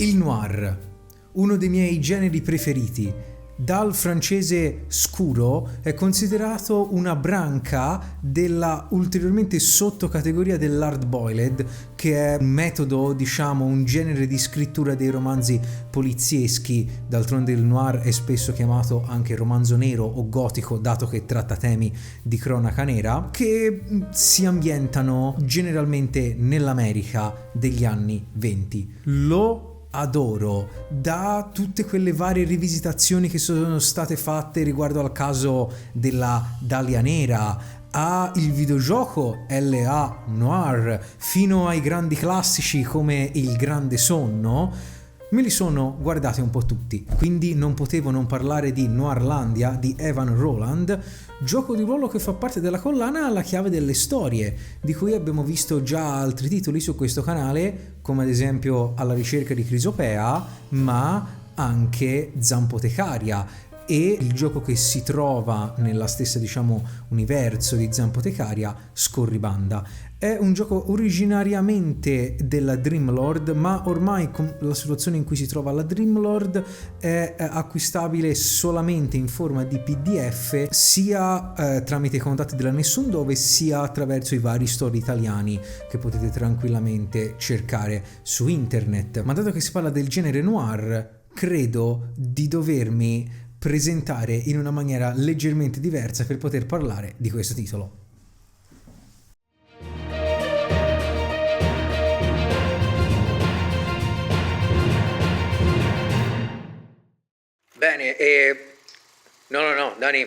Il noir, uno dei miei generi preferiti. Dal francese scuro è considerato una branca della ulteriormente sottocategoria dell'hard boiled, che è un metodo, un genere di scrittura dei romanzi polizieschi. D'altronde il noir è spesso chiamato anche romanzo nero o gotico, dato che tratta temi di cronaca nera, che si ambientano generalmente nell'America degli anni 20. Lo adoro, da tutte quelle varie rivisitazioni che sono state fatte riguardo al caso della Dahlia Nera, a il videogioco L.A. Noir, fino ai grandi classici come Il Grande Sonno. Me li sono guardati un po' tutti, quindi non potevo non parlare di Noirlandia di Evan Roland, gioco di ruolo che fa parte della collana La chiave delle storie, di cui abbiamo visto già altri titoli su questo canale, come ad esempio Alla ricerca di Crisopea, ma anche Zampotecaria, e il gioco che si trova nella stessa universo di Zampotecaria, Scorribanda. È un gioco originariamente della Dreamlord, ma ormai con la situazione in cui si trova la Dreamlord è acquistabile solamente in forma di PDF, sia tramite i contatti della Nessun Dove, sia attraverso i vari store italiani che potete tranquillamente cercare su internet. Ma dato che si parla del genere noir, credo di dovermi presentare in una maniera leggermente diversa per poter parlare di questo titolo. Bene, no, Dani,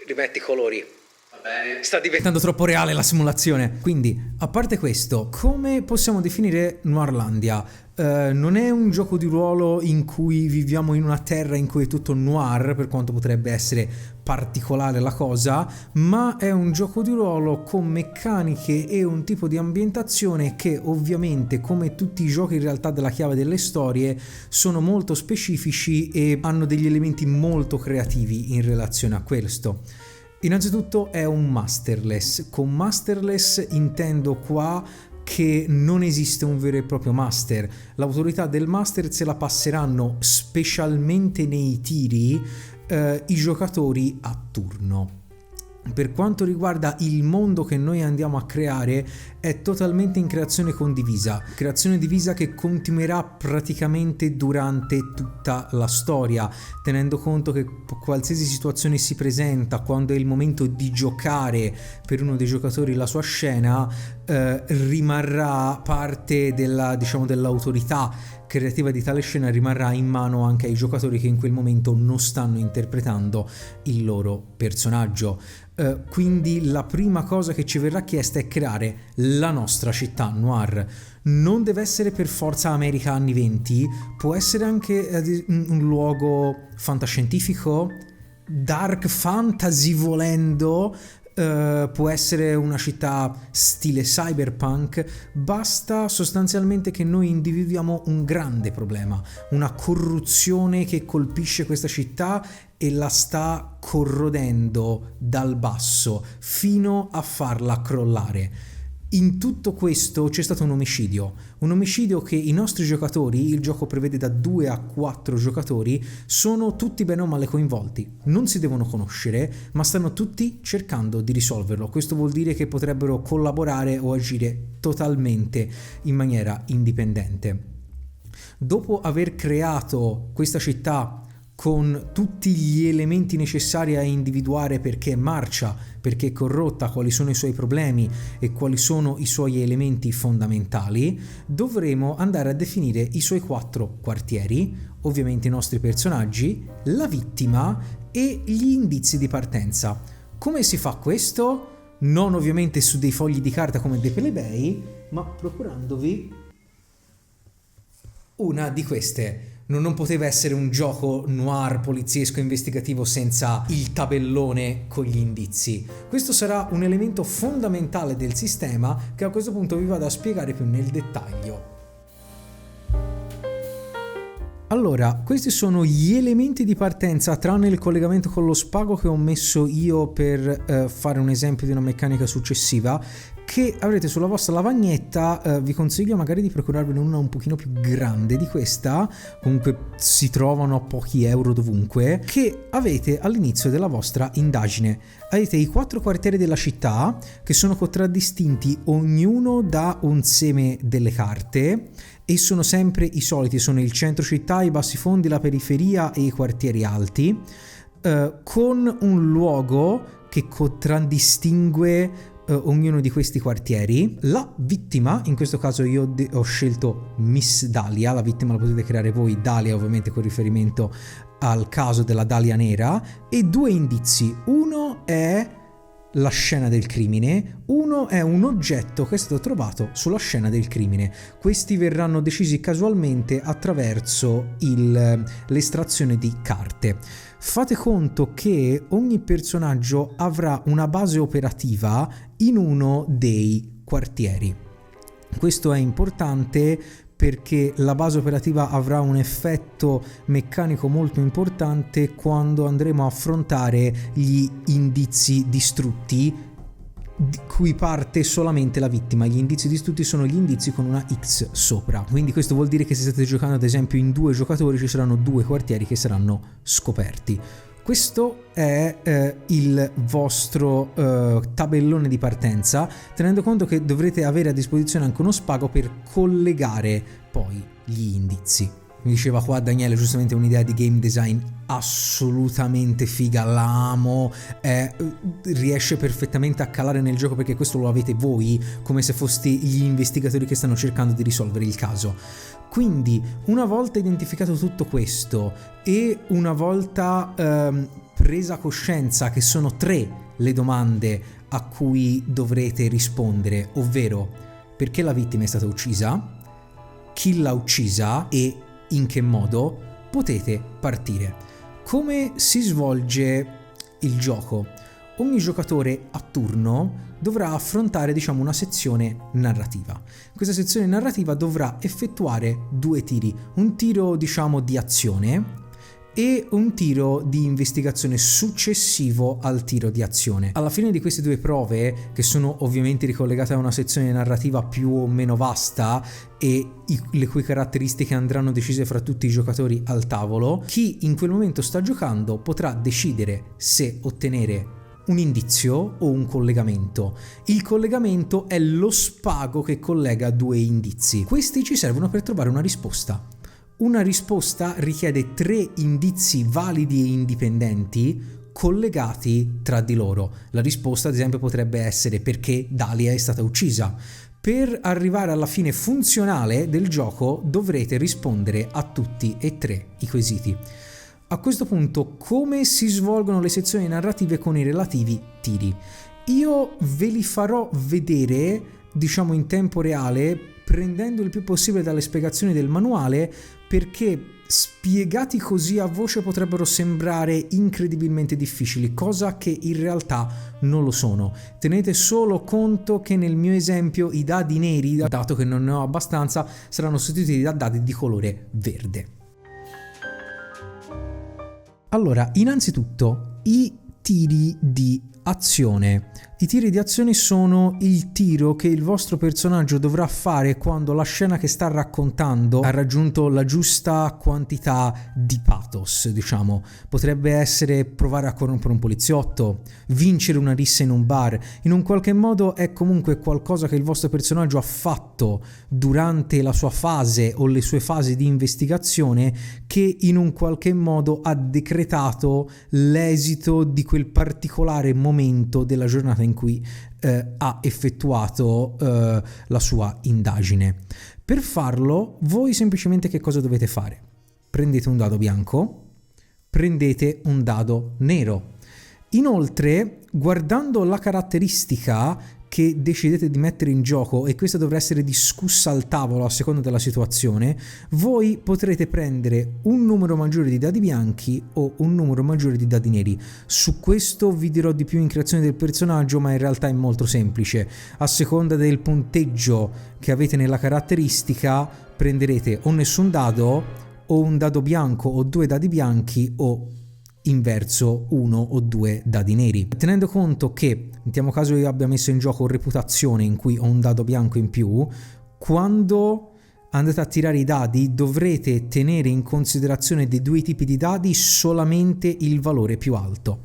rimetti i colori. Va bene. Sta diventando troppo reale la simulazione. Quindi, a parte questo, come possiamo definire Noirlandia? Non è un gioco di ruolo in cui viviamo in una terra in cui è tutto noir, per quanto potrebbe essere particolare la cosa, ma è un gioco di ruolo con meccaniche e un tipo di ambientazione che ovviamente, come tutti i giochi in realtà della chiave delle storie, sono molto specifici e hanno degli elementi molto creativi in relazione a questo. Innanzitutto è un masterless. Con masterless intendo qua che non esiste un vero e proprio master. L'autorità del master se la passeranno, specialmente nei tiri, i giocatori a turno. Per quanto riguarda il mondo che noi andiamo a creare, è totalmente in creazione divisa che continuerà praticamente durante tutta la storia, tenendo conto che qualsiasi situazione si presenta, quando è il momento di giocare per uno dei giocatori la sua scena, rimarrà parte dell'autorità creativa di tale scena, rimarrà in mano anche ai giocatori che in quel momento non stanno interpretando il loro personaggio. Quindi la prima cosa che ci verrà chiesta è creare la nostra città noir. Non deve essere per forza America anni 20, può essere anche un luogo fantascientifico, dark fantasy volendo, può essere una città stile cyberpunk. Basta sostanzialmente che noi individuiamo un grande problema, una corruzione che colpisce questa città e la sta corrodendo dal basso fino a farla crollare. In tutto questo c'è stato un omicidio che i nostri giocatori, il gioco prevede da 2 a 4 giocatori, sono tutti bene o male coinvolti. Non si devono conoscere, ma stanno tutti cercando di risolverlo. Questo vuol dire che potrebbero collaborare o agire totalmente in maniera indipendente. Dopo aver creato questa città con tutti gli elementi necessari a individuare perché marcia, perché è corrotta, quali sono i suoi problemi e quali sono i suoi elementi fondamentali, dovremo andare a definire i suoi 4 quartieri, ovviamente i nostri personaggi, la vittima e gli indizi di partenza. Come si fa questo? Non ovviamente su dei fogli di carta come dei plebei, ma procurandovi una di queste. Non poteva essere un gioco noir poliziesco investigativo senza il tabellone con gli indizi. Questo sarà un elemento fondamentale del sistema che a questo punto vi vado a spiegare più nel dettaglio. Allora, questi sono gli elementi di partenza, tranne il collegamento con lo spago che ho messo io per fare un esempio di una meccanica successiva, che avrete sulla vostra lavagnetta. Vi consiglio magari di procurarvene una un pochino più grande di questa, comunque si trovano a pochi euro dovunque, che avete all'inizio della vostra indagine. Avete i 4 quartieri della città che sono contraddistinti ognuno da un seme delle carte, e sono sempre i soliti, sono il centro città, i bassi fondi, la periferia e i quartieri alti, con un luogo che contraddistingue ognuno di questi quartieri. La vittima, in questo caso io ho scelto Miss Dahlia, la vittima la potete creare voi, Dahlia ovviamente con riferimento al caso della Dahlia nera, e 2 indizi. Uno è la scena del crimine, uno è un oggetto che è stato trovato sulla scena del crimine. Questi verranno decisi casualmente attraverso l'estrazione di carte. Fate conto che ogni personaggio avrà una base operativa in uno dei quartieri. Questo è importante perché la base operativa avrà un effetto meccanico molto importante quando andremo a affrontare gli indizi distrutti, di cui parte solamente la vittima. Gli indizi distrutti sono gli indizi con una X sopra, quindi questo vuol dire che se state giocando ad esempio in 2 giocatori ci saranno 2 quartieri che saranno scoperti. Questo è il vostro tabellone di partenza, tenendo conto che dovrete avere a disposizione anche uno spago per collegare poi gli indizi. Mi diceva qua Daniele giustamente un'idea di game design assolutamente figa, la amo, riesce perfettamente a calare nel gioco perché questo lo avete voi, come se foste gli investigatori che stanno cercando di risolvere il caso. Quindi una volta identificato tutto questo e una volta presa coscienza che sono 3 le domande a cui dovrete rispondere, ovvero perché la vittima è stata uccisa, chi l'ha uccisa e in che modo, potete partire. Come si svolge il gioco? Ogni giocatore a turno dovrà affrontare, una sezione narrativa. Questa sezione narrativa dovrà effettuare 2 tiri, un tiro, di azione e un tiro di investigazione successivo al tiro di azione. Alla fine di queste 2 prove, che sono ovviamente ricollegate a una sezione narrativa più o meno vasta e le cui caratteristiche andranno decise fra tutti i giocatori al tavolo, chi in quel momento sta giocando potrà decidere se ottenere un indizio o un collegamento. Il collegamento è lo spago che collega 2 indizi. Questi ci servono per trovare una risposta. Una risposta richiede 3 indizi validi e indipendenti collegati tra di loro. La risposta, ad esempio, potrebbe essere perché Dahlia è stata uccisa. Per arrivare alla fine funzionale del gioco dovrete rispondere a tutti e 3 i quesiti. A questo punto, come si svolgono le sezioni narrative con i relativi tiri? Io ve li farò vedere, in tempo reale, prendendo il più possibile dalle spiegazioni del manuale, perché spiegati così a voce potrebbero sembrare incredibilmente difficili, cosa che in realtà non lo sono. Tenete solo conto che nel mio esempio i dadi neri, dato che non ne ho abbastanza, saranno sostituiti da dadi di colore verde. Allora, innanzitutto, i tiri di azione. I tiri di azione sono il tiro che il vostro personaggio dovrà fare quando la scena che sta raccontando ha raggiunto la giusta quantità di pathos, Potrebbe essere provare a corrompere un poliziotto, vincere una rissa in un bar. In un qualche modo è comunque qualcosa che il vostro personaggio ha fatto durante la sua fase o le sue fasi di investigazione, che in un qualche modo ha decretato l'esito di quel particolare momento della giornata in cui ha effettuato la sua indagine. Per farlo, voi semplicemente che cosa dovete fare? Prendete un dado bianco, prendete un dado nero. Inoltre, guardando la caratteristica che decidete di mettere in gioco, e questa dovrà essere discussa al tavolo a seconda della situazione, voi potrete prendere un numero maggiore di dadi bianchi o un numero maggiore di dadi neri. Su questo vi dirò di più in creazione del personaggio, ma in realtà è molto semplice. A seconda del punteggio che avete nella caratteristica, prenderete o nessun dado o un dado bianco o 2 dadi bianchi o inverso 1 o 2 dadi neri. Tenendo conto che, mettiamo caso io abbia messo in gioco reputazione in cui ho un dado bianco in più, quando andate a tirare i dadi dovrete tenere in considerazione dei due tipi di dadi solamente il valore più alto.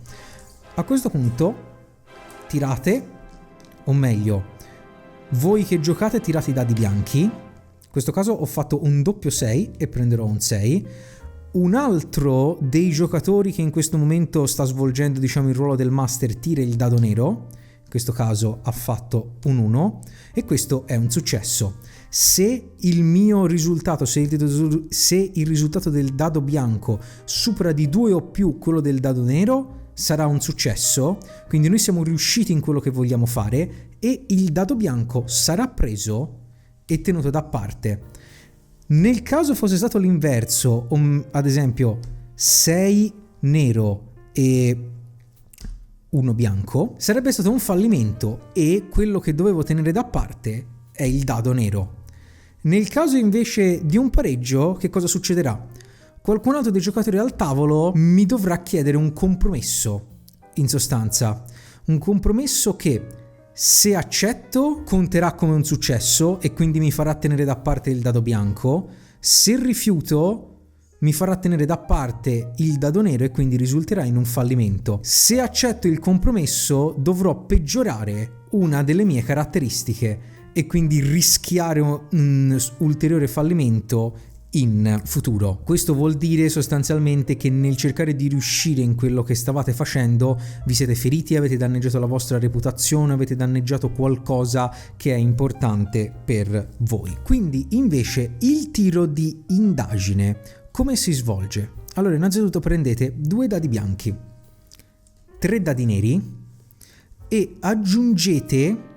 A questo punto tirate, o meglio, voi che giocate tirate i dadi bianchi. In questo caso ho fatto un doppio 6 e prenderò un 6. Un altro dei giocatori che in questo momento sta svolgendo, diciamo, il ruolo del master tira il dado nero, in questo caso ha fatto un 1 e questo è un successo. Se il mio risultato, se il risultato del dado bianco supera di 2 o più quello del dado nero, sarà un successo, quindi noi siamo riusciti in quello che vogliamo fare e il dado bianco sarà preso e tenuto da parte. Nel caso fosse stato l'inverso, ad esempio 6 nero e 1 bianco, sarebbe stato un fallimento e quello che dovevo tenere da parte è il dado nero. Nel caso invece di un pareggio, che cosa succederà? Qualcun altro dei giocatori al tavolo mi dovrà chiedere un compromesso, in sostanza. Un compromesso che, se accetto, conterà come un successo e quindi mi farà tenere da parte il dado bianco. Se rifiuto, mi farà tenere da parte il dado nero e quindi risulterà in un fallimento. Se accetto il compromesso, dovrò peggiorare una delle mie caratteristiche e quindi rischiare un ulteriore fallimento in futuro. Questo vuol dire sostanzialmente che nel cercare di riuscire in quello che stavate facendo vi siete feriti, avete danneggiato la vostra reputazione, avete danneggiato qualcosa che è importante per voi. Quindi invece il tiro di indagine come si svolge? Allora, innanzitutto prendete 2 dadi bianchi, 3 dadi neri e aggiungete,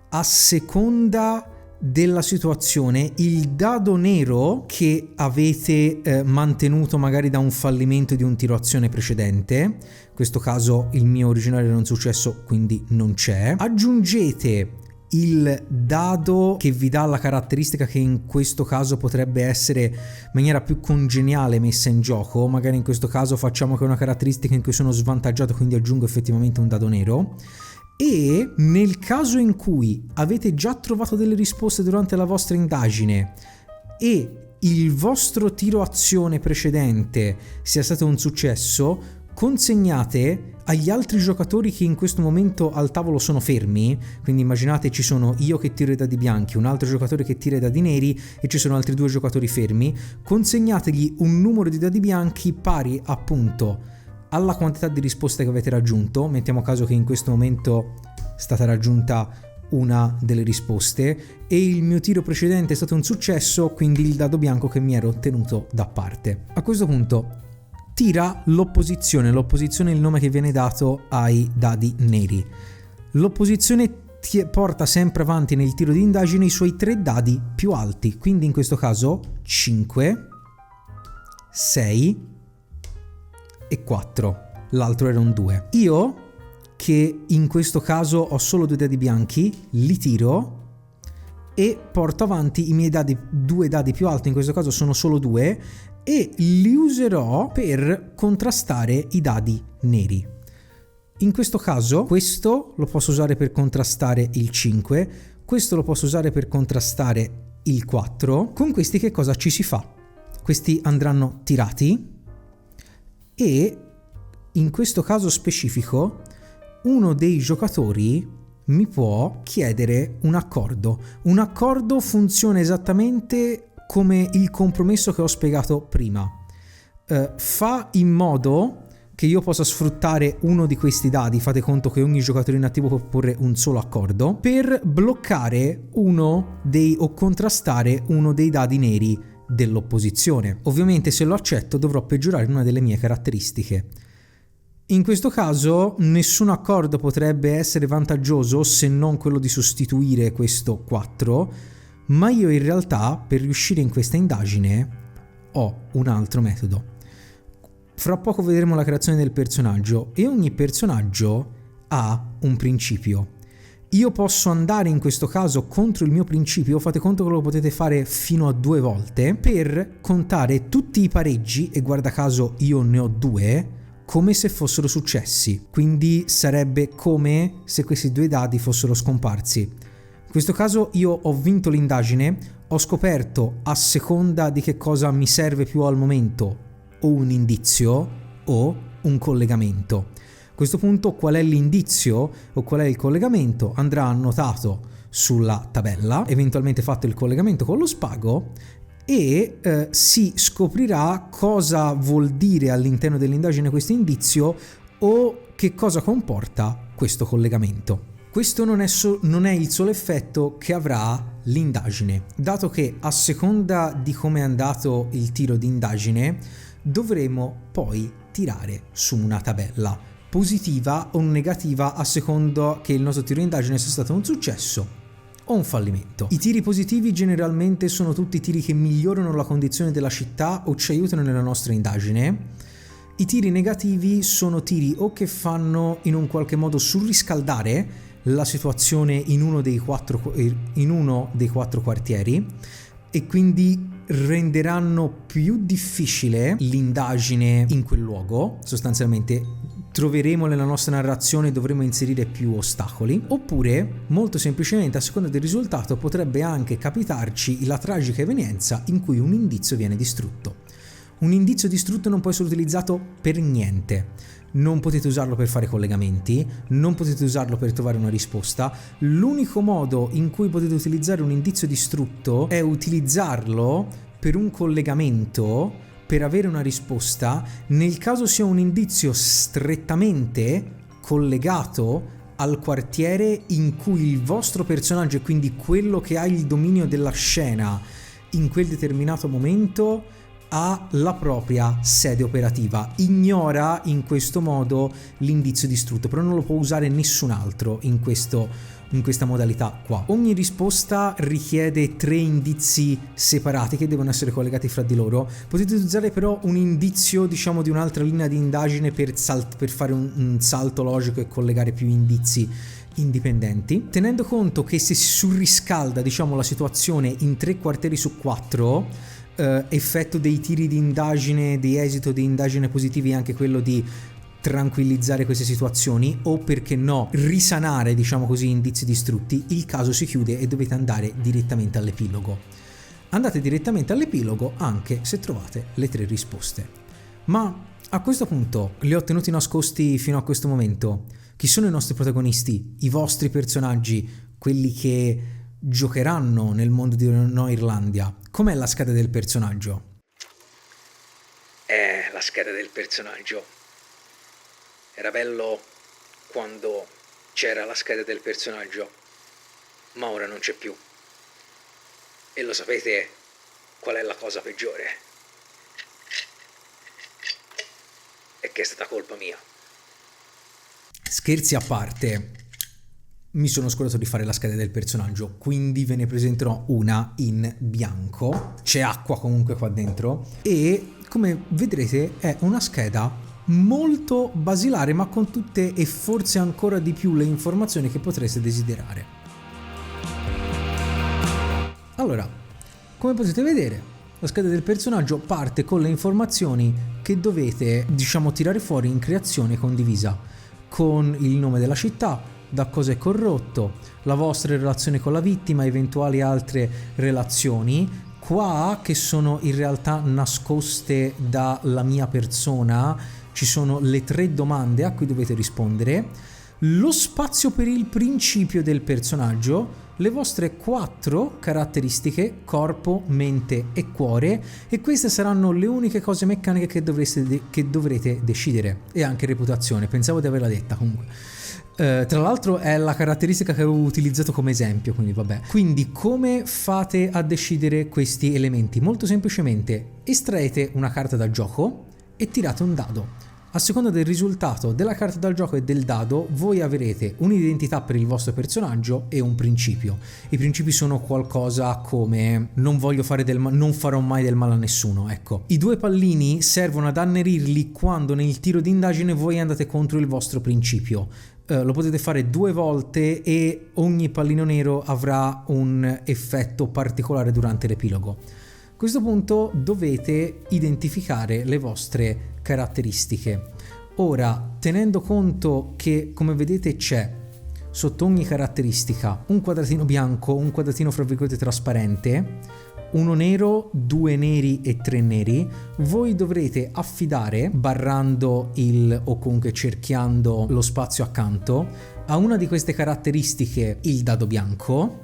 a seconda della situazione, il dado nero che avete mantenuto magari da un fallimento di un tiro azione precedente. In questo caso il mio originale era un successo, quindi non c'è. Aggiungete il dado che vi dà la caratteristica che in questo caso potrebbe essere in maniera più congeniale messa in gioco. Magari in questo caso facciamo che è una caratteristica in cui sono svantaggiato, quindi aggiungo effettivamente un dado nero. E nel caso in cui avete già trovato delle risposte durante la vostra indagine e il vostro tiro azione precedente sia stato un successo, consegnate agli altri giocatori che in questo momento al tavolo sono fermi. Quindi immaginate ci sono io che tiro i dadi bianchi, un altro giocatore che tira i dadi neri e ci sono altri 2 giocatori fermi. Consegnategli un numero di dadi bianchi pari appunto alla quantità di risposte che avete raggiunto. Mettiamo caso che in questo momento è stata raggiunta una delle risposte e il mio tiro precedente è stato un successo, quindi il dado bianco che mi ero tenuto da parte. A questo punto tira l'opposizione. L'opposizione è il nome che viene dato ai dadi neri. L'opposizione porta sempre avanti nel tiro di indagine i suoi 3 dadi più alti, quindi in questo caso 5, 6 e 4, l'altro era un 2. Io, che in questo caso ho solo 2 dadi bianchi, li tiro e porto avanti i miei 2 dadi più alti, in questo caso sono solo 2, e li userò per contrastare i dadi neri. In questo caso questo lo posso usare per contrastare il 5, questo lo posso usare per contrastare il 4. Con questi che cosa ci si fa? Questi andranno tirati e in questo caso specifico uno dei giocatori mi può chiedere un accordo. Un accordo funziona esattamente come il compromesso che ho spiegato prima. Fa in modo che io possa sfruttare uno di questi dadi, fate conto che ogni giocatore in attivo può porre un solo accordo, per bloccare o contrastare uno dei dadi neri dell'opposizione. Ovviamente se lo accetto dovrò peggiorare una delle mie caratteristiche. In questo caso nessun accordo potrebbe essere vantaggioso se non quello di sostituire questo 4, ma io in realtà per riuscire in questa indagine ho un altro metodo. Fra poco vedremo la creazione del personaggio e ogni personaggio ha un principio Io posso andare in questo caso contro il mio principio, fate conto che lo potete fare fino a 2 volte, per contare tutti i pareggi, e guarda caso io ne ho 2, come se fossero successi. Quindi sarebbe come se questi 2 dadi fossero scomparsi. In questo caso io ho vinto l'indagine, ho scoperto, a seconda di che cosa mi serve più al momento, o un indizio o un collegamento. A questo punto qual è l'indizio o qual è il collegamento andrà annotato sulla tabella, eventualmente fatto il collegamento con lo spago, e si scoprirà cosa vuol dire all'interno dell'indagine questo indizio o che cosa comporta questo collegamento. Questo non è il solo effetto che avrà l'indagine, dato che a seconda di come è andato il tiro di indagine dovremo poi tirare su una tabella, positiva o negativa a seconda che il nostro tiro di indagine sia stato un successo o un fallimento. I tiri positivi generalmente sono tutti tiri che migliorano la condizione della città o ci aiutano nella nostra indagine. I tiri negativi sono tiri o che fanno in un qualche modo surriscaldare la situazione in uno dei 4 quartieri e quindi renderanno più difficile l'indagine in quel luogo. Sostanzialmente troveremo nella nostra narrazione, dovremo inserire più ostacoli, oppure molto semplicemente a seconda del risultato potrebbe anche capitarci la tragica evenienza in cui un indizio viene distrutto. Un indizio distrutto non può essere utilizzato per niente. Non potete usarlo per fare collegamenti, non potete usarlo per trovare una risposta. L'unico modo in cui potete utilizzare un indizio distrutto è utilizzarlo per un collegamento, per avere una risposta, nel caso sia un indizio strettamente collegato al quartiere in cui il vostro personaggio, e quindi quello che ha il dominio della scena in quel determinato momento, ha la propria sede operativa. Ignora in questo modo l'indizio distrutto, però non lo può usare nessun altro in questa modalità qua. Ogni risposta richiede 3 indizi separati che devono essere collegati fra di loro. Potete usare però un indizio, diciamo, di un'altra linea di indagine per fare un salto logico e collegare più indizi indipendenti, tenendo conto che se si surriscalda, diciamo, la situazione in 3 quartieri su 4, effetto dei tiri di indagine, di esito di indagine positivi, anche quello di tranquillizzare queste situazioni o, perché no, risanare, diciamo così, indizi distrutti, il caso si chiude e dovete andare direttamente all'epilogo. Andate direttamente all'epilogo anche se trovate le 3 risposte. Ma a questo punto li ho tenuti nascosti fino a questo momento. Chi sono i nostri protagonisti, i vostri personaggi, quelli che giocheranno nel mondo di No Irlandia? Com'è la scheda del personaggio? La scheda del personaggio. Era bello quando c'era la scheda del personaggio, ma ora non c'è più. E lo sapete qual è la cosa peggiore? È che è stata colpa mia. Scherzi a parte, mi sono scordato di fare la scheda del personaggio, quindi ve ne presenterò una in bianco. C'è acqua comunque qua dentro e, come vedrete, è una scheda molto basilare, ma con tutte e forse ancora di più le informazioni che potreste desiderare. Allora, come potete vedere, la scheda del personaggio parte con le informazioni che dovete, diciamo, tirare fuori in creazione condivisa, con il nome della città, da cosa è corrotto, la vostra relazione con la vittima, eventuali altre relazioni qua che sono in realtà nascoste dalla mia persona. Ci sono le 3 domande a cui dovete rispondere, lo spazio per il principio del personaggio, le vostre 4 caratteristiche, corpo, mente e cuore, e queste saranno le uniche cose meccaniche che dovrete decidere, e anche reputazione, pensavo di averla detta comunque. Tra l'altro è la caratteristica che avevo utilizzato come esempio, quindi vabbè. Quindi come fate a decidere questi elementi? Molto semplicemente estraete una carta da gioco e tirate un dado. A seconda del risultato della carta dal gioco e del dado, voi avrete un'identità per il vostro personaggio e un principio. I principi sono qualcosa come non voglio fare non farò mai del male a nessuno, ecco. I 2 pallini servono ad annerirli quando nel tiro di indagine voi andate contro il vostro principio. Lo potete fare 2 volte e ogni pallino nero avrà un effetto particolare durante l'epilogo. A questo punto dovete identificare le vostre caratteristiche. Ora, tenendo conto che, come vedete, c'è sotto ogni caratteristica un quadratino bianco, un quadratino fra virgolette trasparente, uno nero, 2 neri e 3 neri, voi dovrete affidare, barrando o comunque cerchiando lo spazio accanto, a una di queste caratteristiche il dado bianco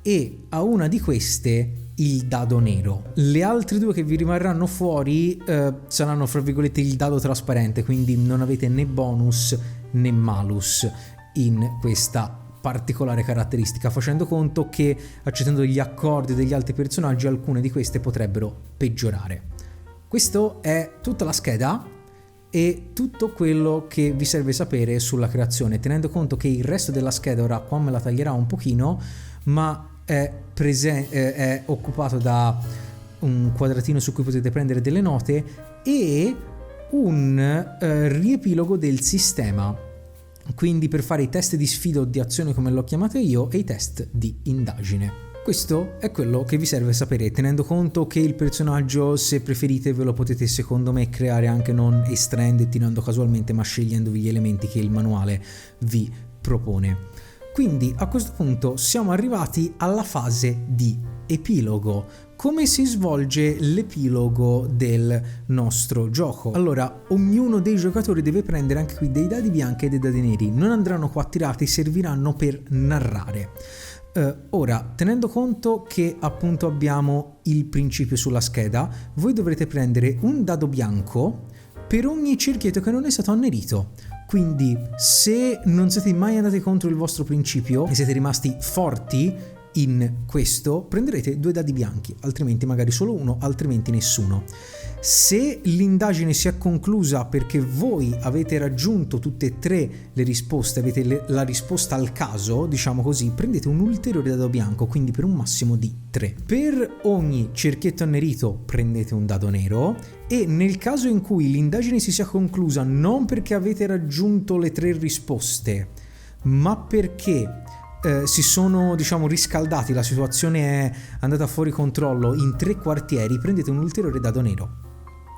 e a una di queste il dado nero. Le altre 2 che vi rimarranno fuori saranno fra virgolette il dado trasparente, quindi non avete né bonus né malus in questa particolare caratteristica, facendo conto che accettando gli accordi degli altri personaggi alcune di queste potrebbero peggiorare. Questo è tutta la scheda e tutto quello che vi serve sapere sulla creazione, tenendo conto che il resto della scheda ora qua me la taglierà un pochino, ma è occupato da un quadratino su cui potete prendere delle note e un riepilogo del sistema, quindi per fare i test di sfida o di azione come l'ho chiamato io e i test di indagine. Questo è quello che vi serve sapere, tenendo conto che il personaggio, se preferite, ve lo potete secondo me creare anche non estraendo e tirando casualmente, ma scegliendovi gli elementi che il manuale vi propone. Quindi a questo punto siamo arrivati alla fase di epilogo. Come si svolge l'epilogo del nostro gioco? Allora, ognuno dei giocatori deve prendere anche qui dei dadi bianchi e dei dadi neri. Non andranno qua tirati, serviranno per narrare. Ora, tenendo conto che appunto abbiamo il principio sulla scheda, voi dovrete prendere un dado bianco per ogni cerchietto che non è stato annerito. Quindi se non siete mai andati contro il vostro principio e siete rimasti forti in questo, prenderete 2 dadi bianchi, altrimenti magari solo uno, altrimenti nessuno. Se l'indagine si è conclusa perché voi avete raggiunto tutte e 3 le risposte, avete la risposta al caso, diciamo così, prendete un ulteriore dado bianco, quindi per un massimo di 3. Per ogni cerchietto annerito prendete un dado nero e nel caso in cui l'indagine si sia conclusa non perché avete raggiunto le 3 risposte, ma perché si sono, diciamo, riscaldati, la situazione è andata fuori controllo in 3 quartieri, prendete un ulteriore dado nero.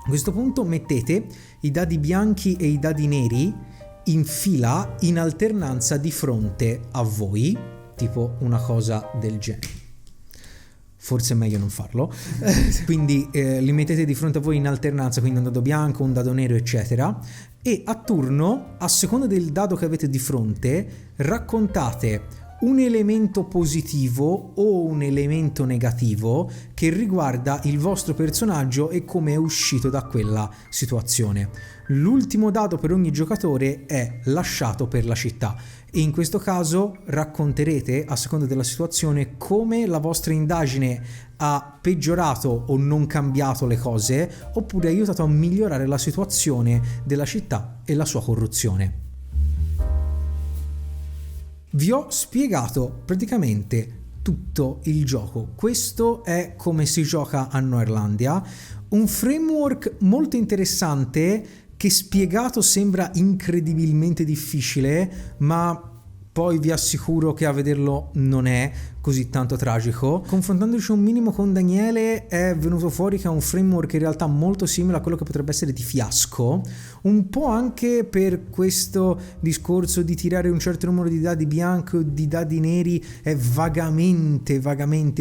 A questo punto mettete i dadi bianchi e i dadi neri in fila, in alternanza di fronte a voi, tipo una cosa del genere. Forse è meglio non farlo. Quindi li mettete di fronte a voi in alternanza, quindi un dado bianco, un dado nero, eccetera. E a turno, a seconda del dado che avete di fronte, raccontate un elemento positivo o un elemento negativo che riguarda il vostro personaggio e come è uscito da quella situazione. L'ultimo dado per ogni giocatore è lasciato per la città e in questo caso racconterete, a seconda della situazione, come la vostra indagine ha peggiorato o non cambiato le cose oppure ha aiutato a migliorare la situazione della città e la sua corruzione. Vi ho spiegato praticamente tutto il gioco. Questo è come si gioca a Noirlandia, un framework molto interessante che spiegato sembra incredibilmente difficile, ma poi vi assicuro che a vederlo non è così tanto tragico. Confrontandoci un minimo con Daniele è venuto fuori che è un framework in realtà molto simile a quello che potrebbe essere di Fiasco, un po' anche per questo discorso di tirare un certo numero di dadi bianchi o di dadi neri, è vagamente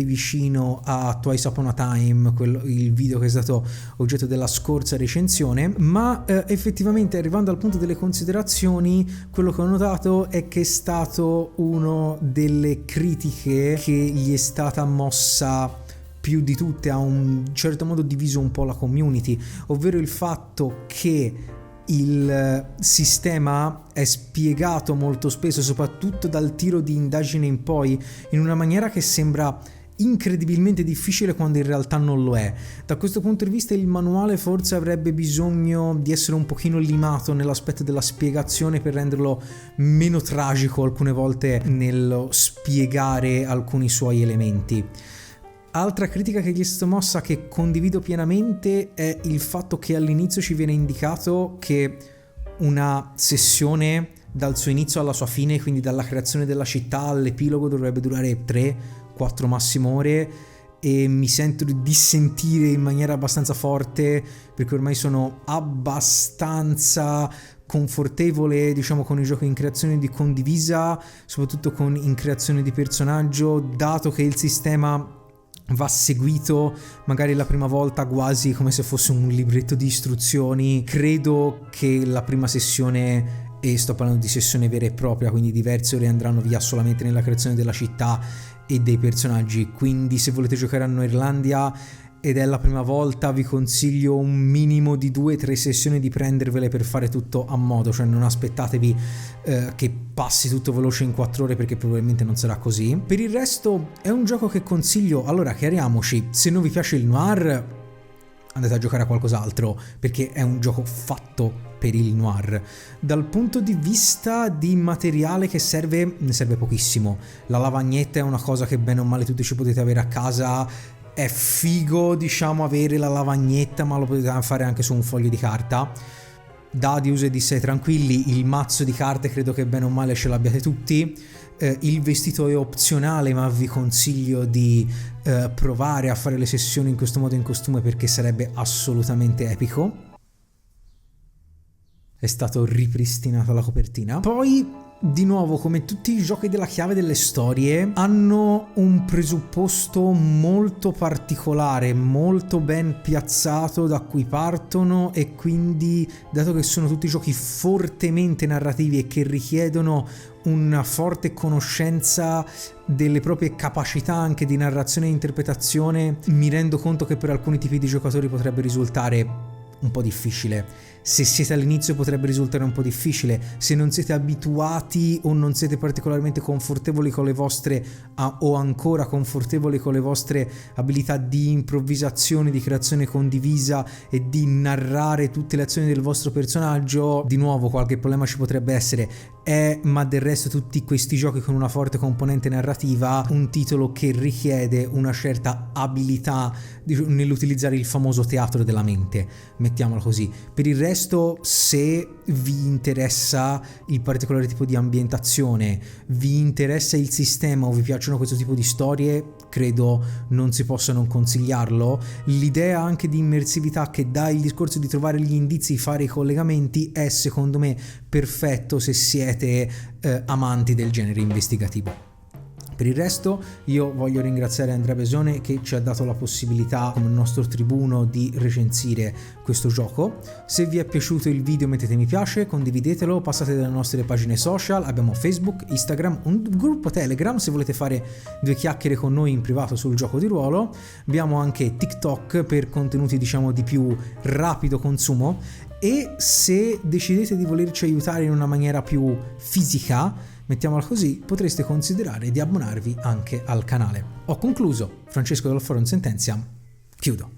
vicino a Twice Upon a Time, il video che è stato oggetto della scorsa recensione, ma effettivamente arrivando al punto delle considerazioni, quello che ho notato è che è stato uno delle critiche che gli è stata mossa più di tutte, ha un certo modo diviso un po' la community, ovvero il fatto che il sistema è spiegato molto spesso, soprattutto dal tiro di indagine in poi, in una maniera che sembra incredibilmente difficile quando in realtà non lo è. Da questo punto di vista il manuale forse avrebbe bisogno di essere un pochino limato nell'aspetto della spiegazione per renderlo meno tragico alcune volte nello spiegare alcuni suoi elementi. Altra critica che gli è stata mossa, che condivido pienamente, è il fatto che all'inizio ci viene indicato che una sessione dal suo inizio alla sua fine, quindi dalla creazione della città all'epilogo, dovrebbe durare 3-4 massimo ore, e mi sento di dissentire in maniera abbastanza forte, perché ormai sono abbastanza confortevole, diciamo, con i giochi in creazione di condivisa, soprattutto in creazione di personaggio, dato che il sistema va seguito magari la prima volta quasi come se fosse un libretto di istruzioni. Credo che la prima sessione, e sto parlando di sessione vera e propria, quindi diverse ore andranno via solamente nella creazione della città e dei personaggi, quindi se volete giocare a Noirlandia ed è la prima volta, vi consiglio un minimo di 2-3 sessioni di prendervele per fare tutto a modo, cioè non aspettatevi che passi tutto veloce in 4 ore, perché probabilmente non sarà così. Per il resto è un gioco che consiglio. Allora, chiariamoci, se non vi piace il noir andate a giocare a qualcos'altro, perché è un gioco fatto per il noir. Dal punto di vista di materiale che serve, ne serve pochissimo. La lavagnetta è una cosa che bene o male tutti ci potete avere a casa. È figo, diciamo, avere la lavagnetta, ma lo potete fare anche su un foglio di carta. Dadi, usa e dissai tranquilli. Il mazzo di carte credo che bene o male ce l'abbiate tutti. Il vestito è opzionale, ma vi consiglio di provare a fare le sessioni in questo modo in costume, perché sarebbe assolutamente epico. È stato ripristinato la copertina. Poi, di nuovo, come tutti i giochi della chiave delle storie, hanno un presupposto molto particolare, molto ben piazzato da cui partono, e quindi, dato che sono tutti giochi fortemente narrativi e che richiedono una forte conoscenza delle proprie capacità anche di narrazione e interpretazione, mi rendo conto che per alcuni tipi di giocatori potrebbe risultare un po' difficile. Se siete all'inizio potrebbe risultare un po' difficile, se non siete abituati o non siete particolarmente confortevoli con le vostre o ancora confortevoli con le vostre abilità di improvvisazione, di creazione condivisa e di narrare tutte le azioni del vostro personaggio, di nuovo qualche problema ci potrebbe essere. Ma del resto tutti questi giochi con una forte componente narrativa, un titolo che richiede una certa abilità nell'utilizzare il famoso teatro della mente, mettiamolo così. Per il resto, se vi interessa il particolare tipo di ambientazione, vi interessa il sistema o vi piacciono questo tipo di storie, credo non si possa non consigliarlo. L'idea anche di immersività che dà il discorso di trovare gli indizi, fare i collegamenti, è secondo me perfetto se siete amanti del genere investigativo. Per il resto io voglio ringraziare Andrea Besone, che ci ha dato la possibilità come nostro tribuno di recensire questo gioco. Se vi è piaciuto il video mettete mi piace, condividetelo, passate dalle nostre pagine social, abbiamo Facebook, Instagram, un gruppo Telegram se volete fare 2 chiacchiere con noi in privato sul gioco di ruolo, abbiamo anche TikTok per contenuti diciamo di più rapido consumo, e se decidete di volerci aiutare in una maniera più fisica, mettiamola così, potreste considerare di abbonarvi anche al canale. Ho concluso. Francesco del Forum Sententiam, chiudo.